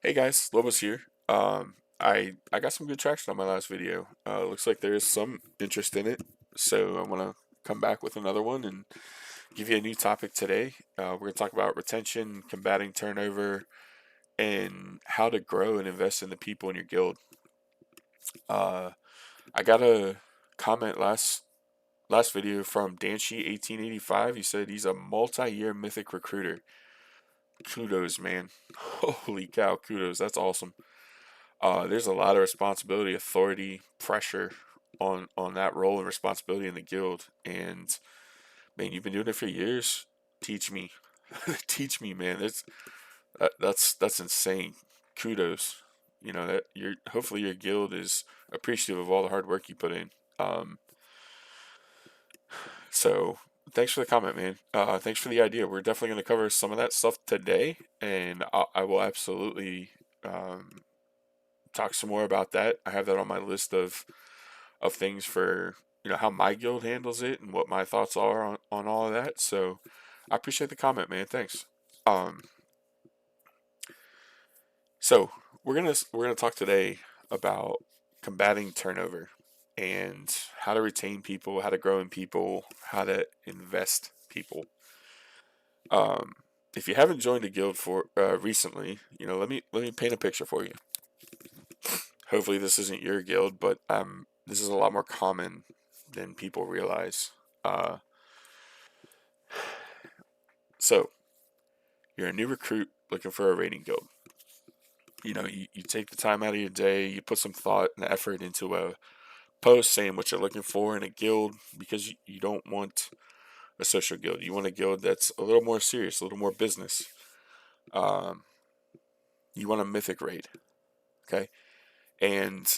Hey guys, Lobos here. I got some good traction on my last video. Looks like there is some interest in it, so I want to come back with another one and give you a new topic today. We're going to talk about retention, combating turnover, and how to grow and invest in the people in your guild. Uh, I got a comment last video from Danshi1885. He said he's a multi-year mythic recruiter. Kudos, man. Holy cow, kudos. That's awesome. There's a lot of responsibility, authority, pressure on that role and responsibility in the guild. And man, you've been doing it for years. Teach me, teach me, man. That's insane. Kudos. You know that your hopefully your guild is appreciative of all the hard work you put in. Um, so thanks for the comment, man. Thanks for the idea. We're definitely going to cover some of that stuff today, and I will absolutely um, talk some more about that. I have that on my list of things for how my guild handles it and what my thoughts are on all of that. So I appreciate the comment, man. Thanks. Um, so we're gonna talk today about combating turnover and how to retain people, how to grow in people, how to invest people. Um, if you haven't joined a guild for recently, let me paint a picture for you. Hopefully this isn't your guild, but this is a lot more common than people realize. Uh, so you're a new recruit looking for a raiding guild. You take the time out of your day, you put some thought and effort into a post saying what you're looking for in a guild because you don't want a social guild. You want a guild that's a little more serious, a little more business. Um, you want a mythic raid, okay? And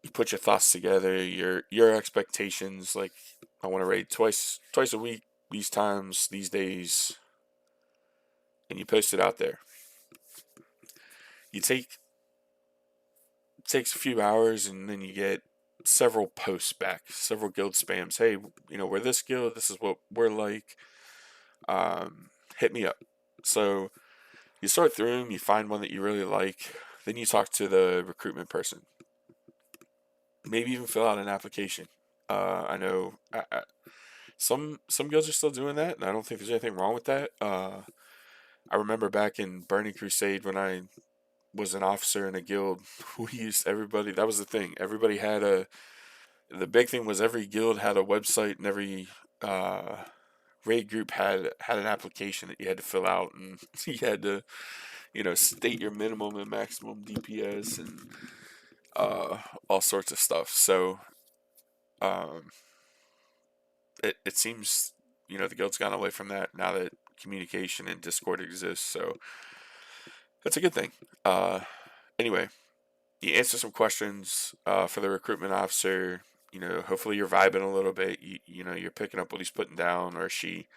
you put your thoughts together, your expectations. Like, I want to raid twice a week, these times, these days, and you post it out there. You take It takes a few hours, and then you get several posts back, several guild spams. Hey, we're this guild. This is what we're like. Hit me up. So you sort through them. You find one that you really like. Then you talk to the recruitment person. Maybe even fill out an application. I know some guilds are still doing that, and I don't think there's anything wrong with that. I remember back in Burning Crusade when I was an officer in a guild, we used everybody. That was the thing. Everybody had a the big thing was every guild had a website and every uh, raid group had an application that you had to fill out, and you had to state your minimum and maximum DPS and uh, all sorts of stuff. So um, it seems the guild's gone away from that now that communication and Discord exists. So that's a good thing. Uh, anyway, you answer some questions for the recruitment officer. Hopefully you're vibing a little bit. You're picking up what he's putting down or she.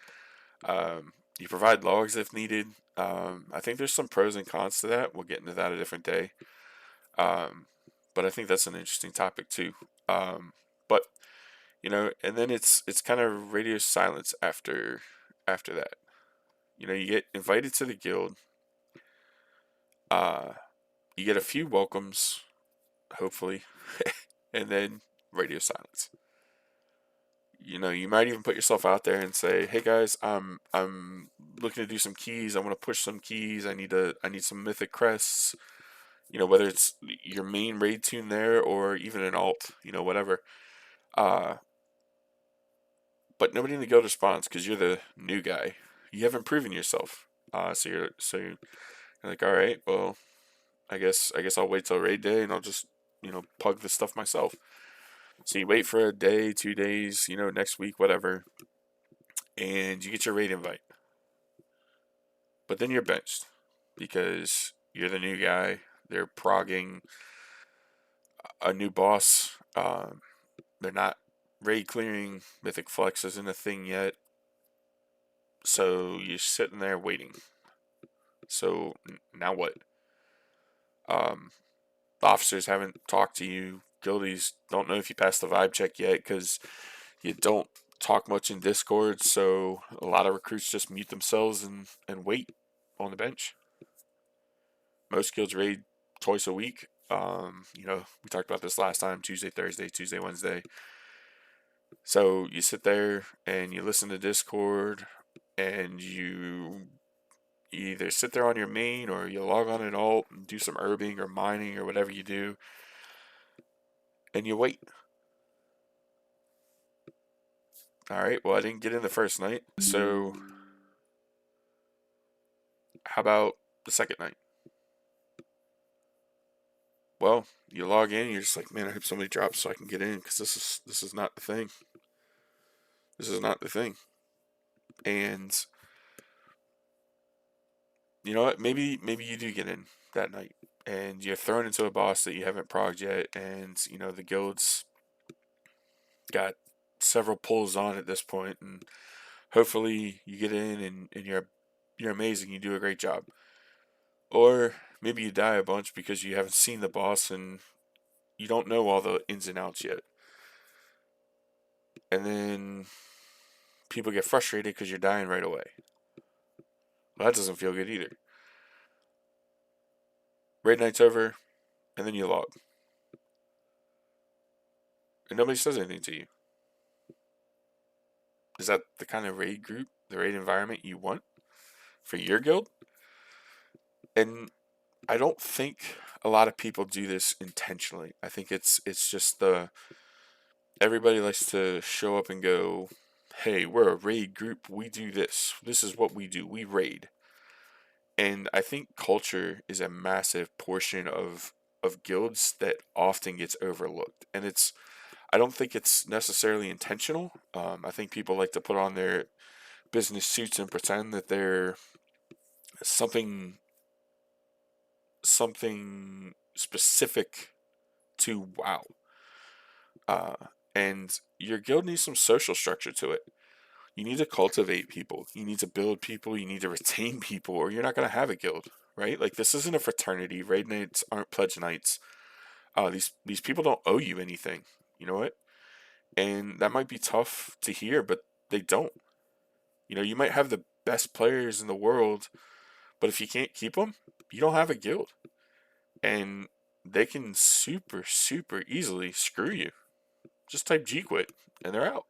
You provide logs if needed. I think there's some pros and cons to that. We'll get into that a different day. Um, but I think that's an interesting topic too. But and then it's kind of radio silence after that. You get invited to the guild. Uh, you get a few welcomes, hopefully, and then radio silence. You might even put yourself out there and say, "Hey guys, I'm looking to do some keys. I want to push some keys. I need some mythic crests. Whether it's your main raid tune there or even an alt, whatever." Uh, but nobody in the guild responds because you're the new guy. You haven't proven yourself. So you're like, all right, well, I guess I'll wait till raid day and I'll just pug this stuff myself. So you wait for a day, 2 days, next week, whatever, and you get your raid invite. But then you're benched because you're the new guy. They're progging a new boss. They're not raid clearing. Mythic Flex isn't a thing yet. So you're sitting there waiting. So now what? Um, Officers haven't talked to you. Guildies don't know if you passed the vibe check yet because you don't talk much in Discord. So a lot of recruits just mute themselves and wait on the bench. Most guilds raid twice a week. We talked about this last time: Tuesday, Thursday, Tuesday, Wednesday. So you sit there and you listen to Discord, and you either sit there on your main or you log on an alt and do some herbing or mining or whatever you do, and you wait. All right, well, I didn't get in the first night, so how about the second night? Well, you log in, you're just like, man, I hope somebody drops so I can get in, because this is not the thing. This is not the thing. And you know what? Maybe you do get in that night, and you're thrown into a boss that you haven't progged yet, and the guild's got several pulls on at this point, and hopefully you get in and you're amazing. You do a great job. Or maybe you die a bunch because you haven't seen the boss and you don't know all the ins and outs yet. And then people get frustrated because you're dying right away. Well, that doesn't feel good either. Raid night's over, and then you log. And nobody says anything to you. Is that the kind of raid group, the raid environment you want for your guild? And I don't think a lot of people do this intentionally. I think it's just everybody likes to show up and go, hey, we're a raid group, we do this. This is what we do. We raid. And I think culture is a massive portion of guilds that often gets overlooked. And I don't think it's necessarily intentional. I think people like to put on their business suits and pretend that they're something specific to WoW. Uh, and your guild needs some social structure to it. You need to cultivate people. You need to build people. You need to retain people, or you're not going to have a guild, right? Like, this isn't a fraternity. Raid nights aren't pledge nights. These people don't owe you anything. You know what? And that might be tough to hear, but they don't. You might have the best players in the world, but if you can't keep them, you don't have a guild. And they can super, super easily screw you. Just type G quit, and they're out.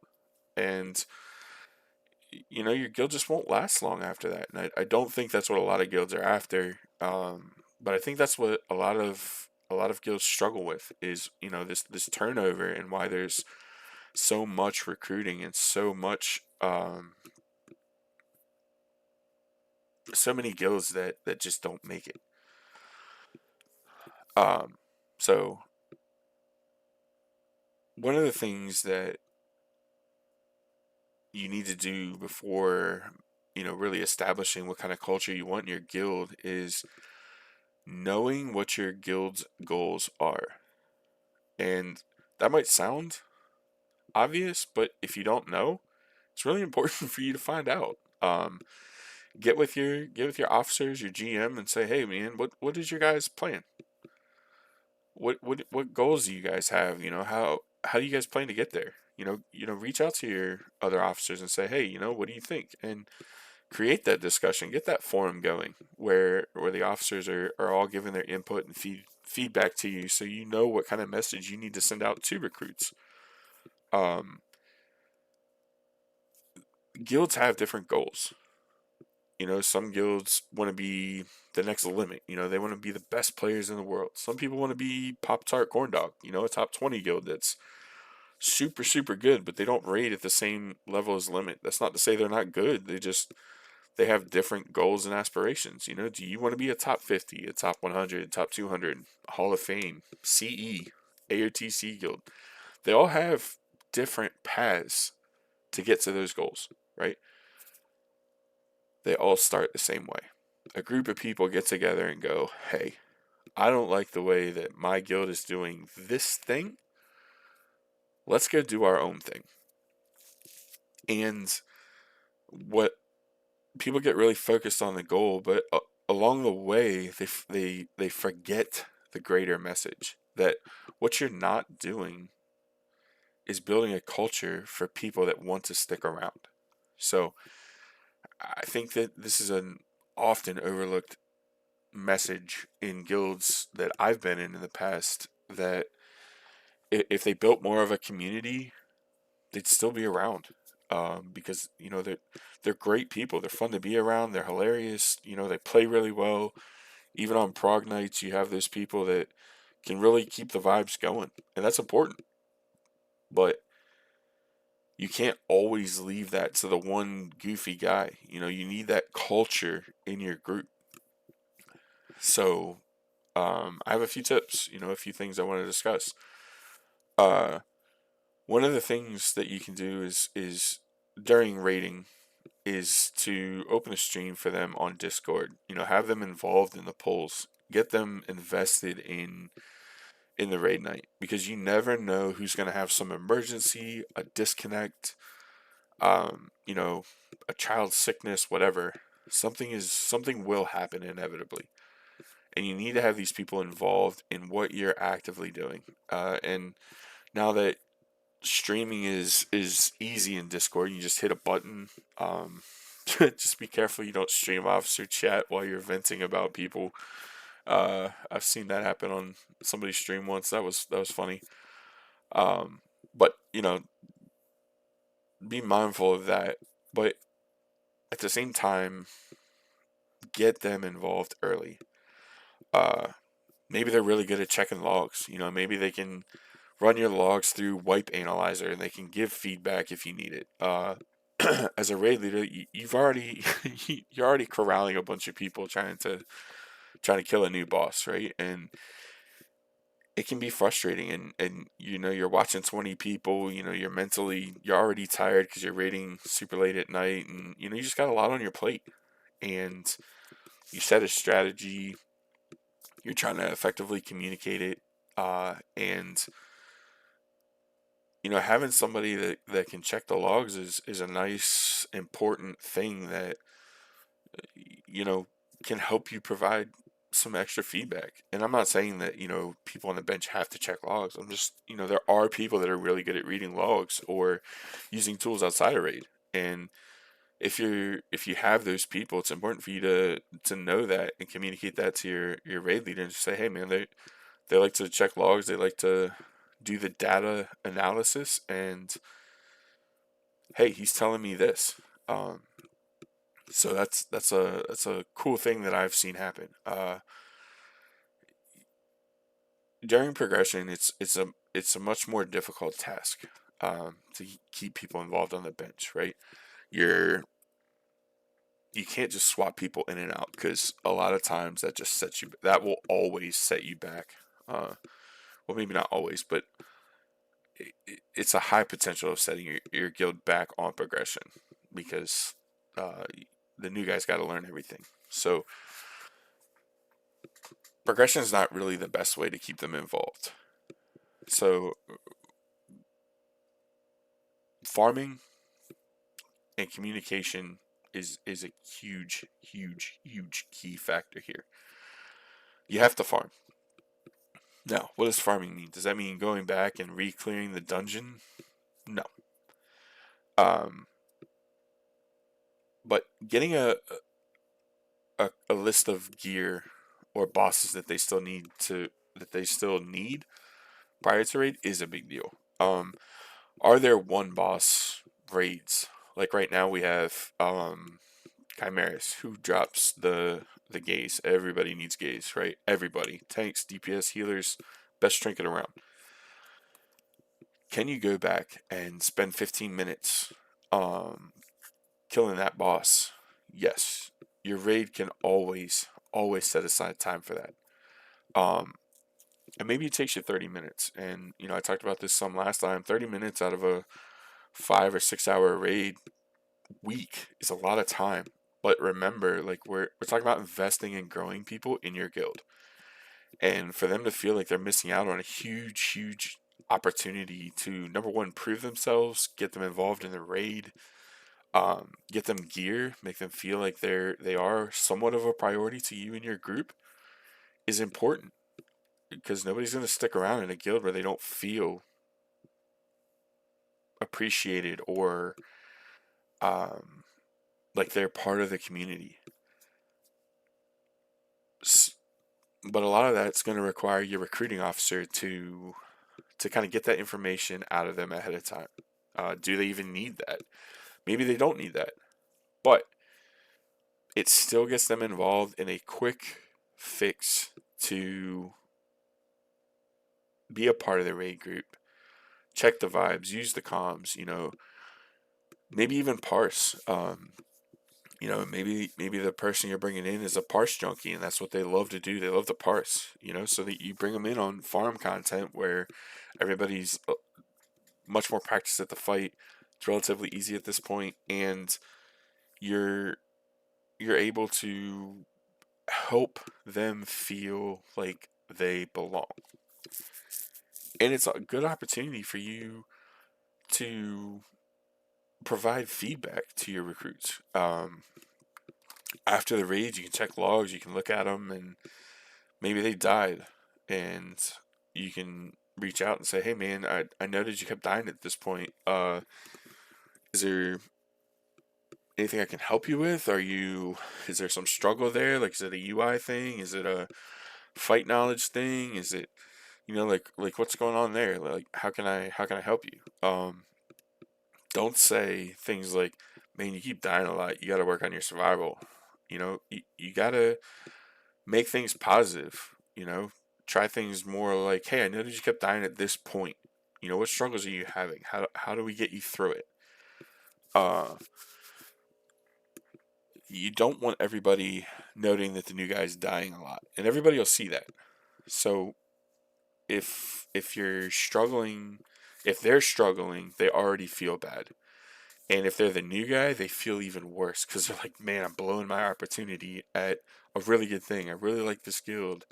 And your guild just won't last long after that. And I don't think that's what a lot of guilds are after. But I think that's what a lot of guilds struggle with is this turnover, and why there's so much recruiting and so many guilds that just don't make it. So one of the things that you need to do before really establishing what kind of culture you want in your guild is knowing what your guild's goals are. And that might sound obvious, but if you don't know, it's really important for you to find out. Get with your officers, your GM, and say, hey man, what is your guys' plan? What goals do you guys have? How do you guys plan to get there? Reach out to your other officers and say, hey, what do you think? And create that discussion, get that forum going where the officers are all giving their input and feedback to you, so you know what kind of message you need to send out to recruits. Um, Guilds have different goals. Some guilds want to be the next limit. They want to be the best players in the world. Some people want to be Pop Tart Corn Dog, a top 20 guild that's super, super good, but they don't raid at the same level as Limit. That's not to say they're not good. They have different goals and aspirations. Do you want to be a top 50, a top 100, a top 200, Hall of Fame, CE, AOTC guild? They all have different paths to get to those goals, right? They all start the same way. A group of people get together and go, hey, I don't like the way that my guild is doing this thing. Let's go do our own thing. And what people get really focused on the goal, but along the way, they forget the greater message that what you're not doing is building a culture for people that want to stick around. So I think that this is an often overlooked message in guilds that I've been in the past that if they built more of a community, they'd still be around. Because they're great people. They're fun to be around. They're hilarious. They play really well. Even on prog nights, you have those people that can really keep the vibes going, and that's important. But you can't always leave that to the one goofy guy. You need that culture in your group. So, I have a few tips. A few things I want to discuss. Uh, One of the things that you can do is during raiding is to open a stream for them on Discord. Have them involved in the polls. Get them invested in the raid night, because you never know who's going to have some emergency, a disconnect, you know, a child's sickness, whatever. Something will happen inevitably, and you need to have these people involved in what you're actively doing. And now that streaming is easy in Discord, you just hit a button. Just be careful you don't stream officer chat while you're venting about people. I've seen that happen on somebody's stream once. That was funny. Um, but be mindful of that. But at the same time, get them involved early. Uh, Maybe they're really good at checking logs. Maybe they can run your logs through Wipe Analyzer and they can give feedback if you need it. As a raid leader, you've already you're already corralling a bunch of people trying to kill a new boss, right? And it can be frustrating, and you're watching 20 people. You're already tired because you're raiding super late at night, and you just got a lot on your plate. And you set a strategy, you're trying to effectively communicate it, and having somebody that can check the logs is a nice important thing that you know can help you provide some extra feedback. And I'm not saying that people on the bench have to check logs. I'm just there are people that are really good at reading logs or using tools outside of raid. And if you have those people, it's important for you to know that and communicate that to your raid leader and just say, hey man, they like to check logs, they like to do the data analysis, and hey, he's telling me this. So that's a cool thing that I've seen happen. During progression, it's a much more difficult task, to keep people involved on the bench, right? You're you can't just swap people in and out, because a lot of times that will always set you back. Well, maybe not always, but it's a high potential of setting your guild back on progression, because uh, the new guys got to learn everything. So progression is not really the best way to keep them involved. So farming and communication is a huge, huge, huge key factor here. You have to farm. Now, what does farming mean? Does that mean going back and re-clearing the dungeon? No. Um, but getting a list of gear or bosses that they still need prior to raid is a big deal. Are there one boss raids? Like right now we have Chimeras, who drops the gaze. Everybody needs gaze, right? Everybody. Tanks, DPS, healers, best trinket around. Can you go back and spend 15 minutes um killing that boss? Yes. Your raid can always set aside time for that. Um and maybe it takes you 30 minutes. And I talked about this some last time. 30 minutes out of a 5 or 6 hour raid week is a lot of time. But remember, like we're talking about investing and growing people in your guild. And for them to feel like they're missing out on a huge, huge opportunity to, number one, prove themselves, get them involved in the raid, get them gear, make them feel like they are somewhat of a priority to you and your group, is important, because nobody's going to stick around in a guild where they don't feel appreciated or like they're part of the community. But a lot of that's going to require your recruiting officer to kind of get that information out of them ahead of time. Do they even need that? Maybe they don't need that, but it still gets them involved in a quick fix to be a part of the raid group, check the vibes, use the comms, maybe even parse. Maybe the person you're bringing in is a parse junkie, and that's what they love to do. They love to parse, so that you bring them in on farm content where everybody's much more practiced at the fight. It's relatively easy at this point, and you're able to help them feel like they belong. And it's a good opportunity for you to provide feedback to your recruits. After the raids, you can check logs, you can look at them, and maybe they died, and you can reach out and say, "Hey, man, I noticed you kept dying at this point. Is there anything I can help you with? Is there some struggle there? Like, is it a UI thing? Is it a fight knowledge thing? Is it, like what's going on there? Like, how can I help you?" Don't say things like, "Man, you keep dying a lot. You got to work on your survival." You got to make things positive. Try things more like, "Hey, I noticed you kept dying at this point. What struggles are you having? How do we get you through it?" Uh, you don't want everybody noting that the new guy's dying a lot, and everybody will see that. So if you're struggling, if they're struggling, they already feel bad. And if they're the new guy, they feel even worse because they're like, "Man, I'm blowing my opportunity at a really good thing. I really like this guild."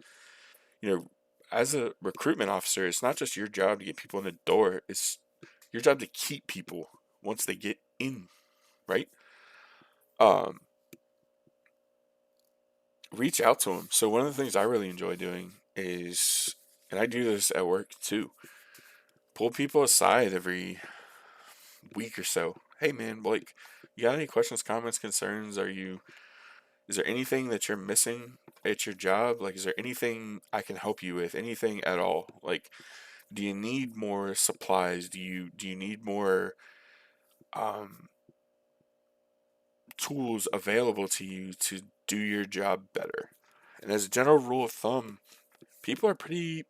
You know, as a recruitment officer, it's not just your job to get people in the door, it's your job to keep people once they get in, right? Um, Reach out to them. So, one of the things I really enjoy doing is, and I do this at work too, pull people aside every week or so. "Hey, man, like, you got any questions, comments, concerns? Is there anything that you're missing at your job? Like, is there anything I can help you with? Anything at all? Like, do you need more supplies? Do you need more um, tools available to you to do your job better?" And as a general rule of thumb, people are pretty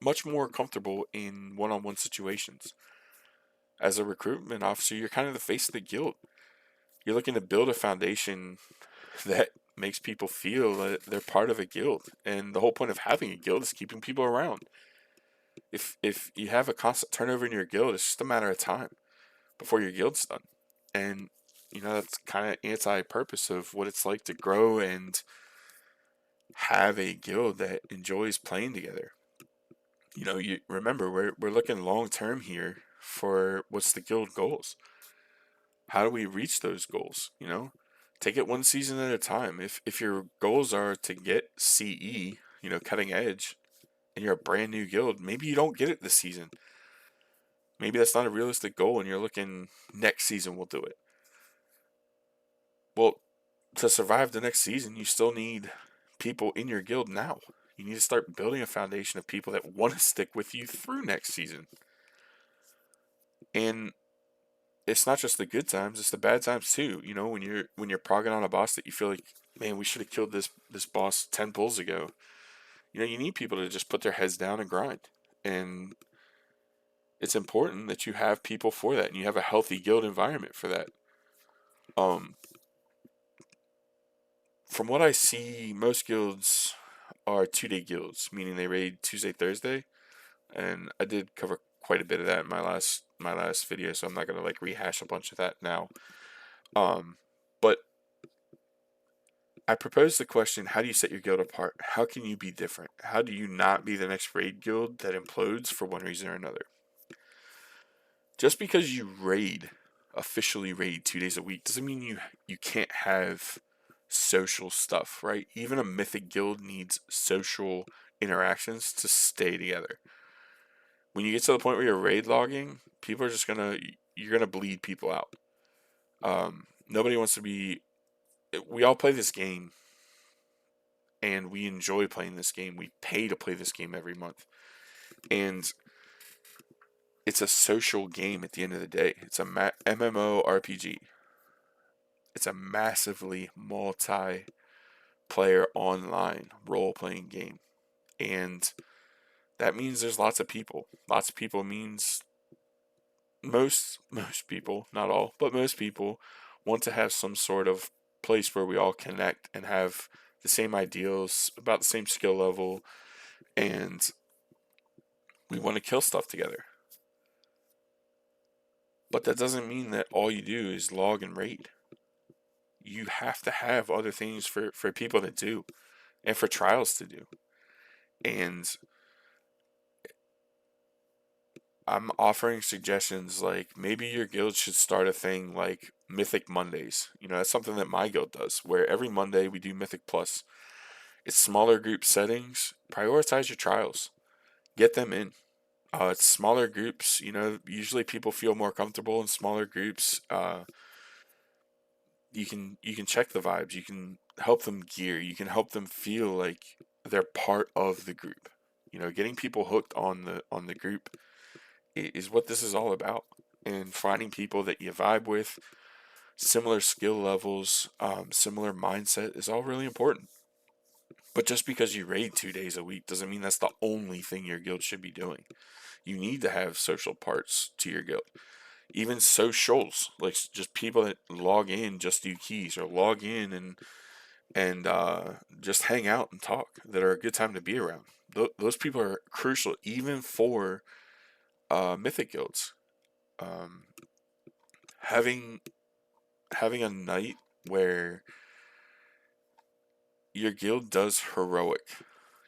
much more comfortable in one-on-one situations. As a recruitment officer, you're kind of the face of the guild. You're looking to build a foundation that makes people feel that they're part of a guild. And the whole point of having a guild is keeping people around. If you have a constant turnover in your guild, it's just a matter of time before your guild's done. And that's kind of anti-purpose of what it's like to grow and have a guild that enjoys playing together. You remember, we're looking long term here for what's the guild goals. How do we reach those goals? Take it one season at a time. If your goals are to get CE, cutting edge, and you're a brand new guild, maybe you don't get it this season. Maybe that's not a realistic goal, and you're looking next season we'll do it. Well, to survive the next season, you still need people in your guild now. You need to start building a foundation of people that want to stick with you through next season. And it's not just the good times; it's the bad times too. When you're progging on a boss that you feel like, "Man, we should have killed this boss 10 pulls ago." You need people to just put their heads down and grind. And it's important that you have people for that, and you have a healthy guild environment for that. Um, from what I see, most guilds are 2-day guilds, meaning they raid Tuesday, Thursday, and I did cover quite a bit of that in my last video, so I'm not gonna like rehash a bunch of that now. But I proposed the question: how do you set your guild apart? How can you be different? How do you not be the next raid guild that implodes for one reason or another? Just because you officially raid 2 days a week doesn't mean you can't have social stuff, right? Even a mythic guild needs social interactions to stay together. When you get to the point where you're raid logging, people are just you're gonna bleed people out. Nobody wants to be. We all play this game and we enjoy playing this game. We pay to play this game every month. And it's a social game at the end of the day. It's a MMORPG. It's a massively multiplayer online role playing game. And that means there's lots of people. Lots of people means most people, not all, but most people want to have some sort of place where we all connect and have the same ideals, about the same skill level, and we want to kill stuff together. But that doesn't mean that all you do is log and raid. You have to have other things for people to do and for trials to do. And I'm offering suggestions like maybe your guild should start a thing like Mythic Mondays. That's something that my guild does, where every Monday we do Mythic Plus. It's smaller group settings. Prioritize your trials. Get them in. It's smaller groups. Usually people feel more comfortable in smaller groups. You can check the vibes. You can help them gear. You can help them feel like they're part of the group. Getting people hooked on the group is what this is all about. And finding people that you vibe with, similar skill levels, similar mindset is all really important. But just because you raid 2 days a week doesn't mean that's the only thing your guild should be doing. You need to have social parts to your guild. Even socials, like just people that log in just do keys or log in and just hang out and talk, that are a good time to be around. Those people are crucial even for mythic guilds. Um, having having a night where your guild does heroic.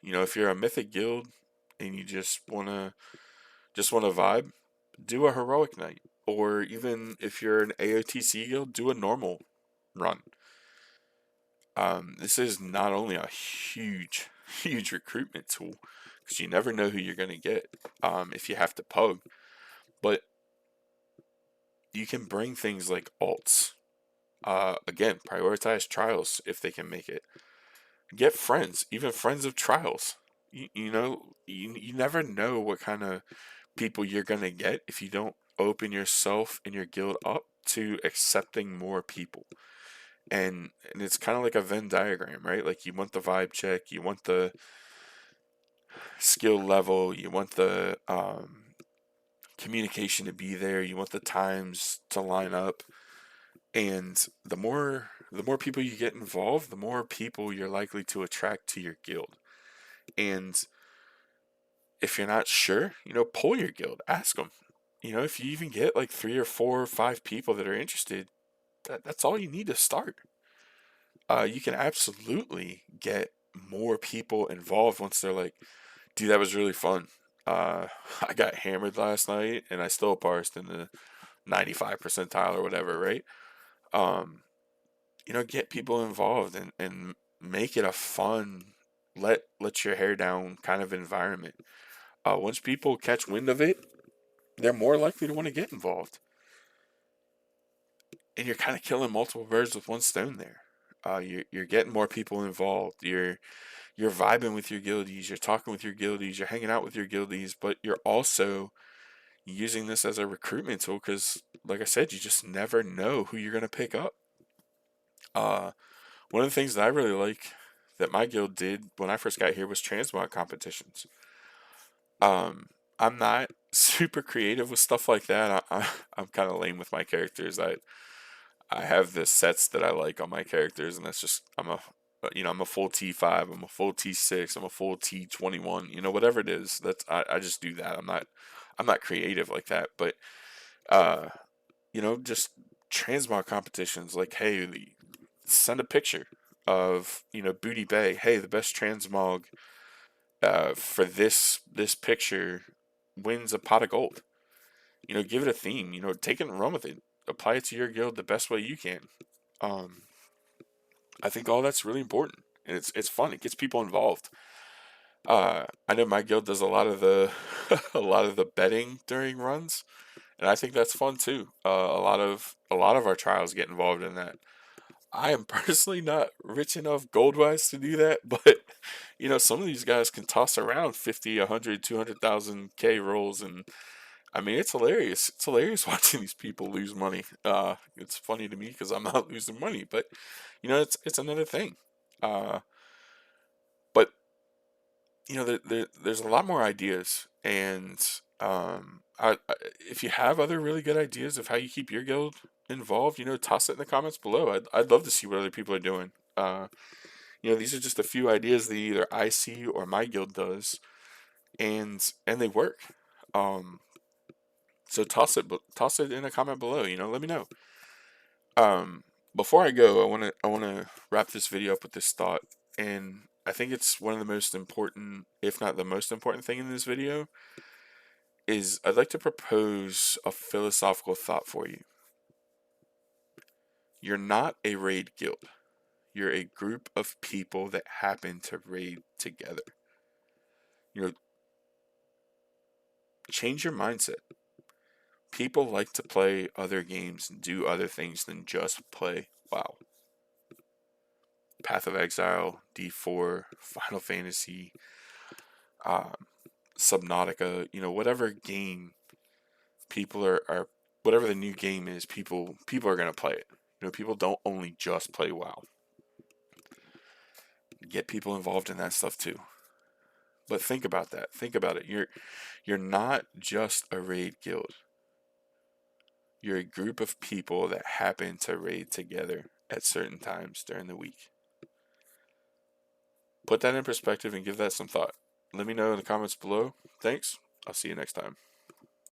If you're a mythic guild and you just wanna vibe, do a heroic night. Or even if you're an AOTC guild, do a normal run. This is not only a huge, huge recruitment tool, because you never know who you're gonna get if you have to pug, but you can bring things like alts. Again, prioritize trials if they can make it. Get friends, even friends of trials. You never know what kind of people you're gonna get if you don't open yourself and your guild up to accepting more people. And it's kind of like a Venn diagram, right? Like you want the vibe check, you want the skill level, you want the communication to be there, you want the times to line up, and the more people you get involved, the more people you're likely to attract to your guild. And if you're not sure, pull your guild, ask them. If you even get like 3 or 4 or 5 people that are interested, that's all you need to start. You can absolutely get more people involved once they're like, dude, that was really fun. I got hammered last night and I still parsed in the 95 percentile or whatever, right? Um, get people involved and make it a fun, let your hair down kind of environment. Once people catch wind of it, they're more likely to want to get involved. And you're kind of killing multiple birds with one stone there. You're getting more people involved. You're vibing with your guildies. You're talking with your guildies. You're hanging out with your guildies. But you're also using this as a recruitment tool because, like I said, you just never know who you're gonna pick up. Uh, One of the things that I really like that my guild did when I first got here was transmog competitions. I'm not super creative with stuff like that. I'm kind of lame with my characters. I have the sets that I like on my characters, and that's just I'm a full T5, I'm a full T6, I'm a full T21. Whatever it is. I just do that. I'm not creative like that. But uh, just transmog competitions. Like, hey, send a picture of Booty Bay. Hey, the best transmog for this picture wins a pot of gold. Give it a theme. Take it and run with it. Apply it to your guild the best way you can. Um, I think all that's really important, and it's fun. It gets people involved. I know my guild does a lot of the a lot of the betting during runs, and I think that's fun too. A lot of our trials get involved in that. I am personally not rich enough gold wise to do that, but some of these guys can toss around 50, 100, 200,000 K rolls, and I mean, it's hilarious. It's hilarious watching these people lose money. It's funny to me because I'm not losing money, but it's another thing. Uh, but there's a lot more ideas, and if you have other really good ideas of how you keep your guild involved, toss it in the comments below. I'd love to see what other people are doing. These are just a few ideas that either I see or my guild does, and they work. Um, so toss it in a comment below. Let me know. Um, Before I go, I wanna wrap this video up with this thought, and I think it's one of the most important, if not the most important thing in this video, is I'd like to propose a philosophical thought for you. You're not a raid guild. You're a group of people that happen to raid together. You know, change your mindset. People like to play other games and do other things than just play WoW. Path of Exile, D4, Final Fantasy, um, Subnautica, whatever game people are whatever the new game is, people are gonna play it. People don't only just play WoW. Get people involved in that stuff too. But think about that. Think about it. You're not just a raid guild. You're a group of people that happen to raid together at certain times during the week. Put that in perspective and give that some thought. Let me know in the comments below. Thanks. I'll see you next time.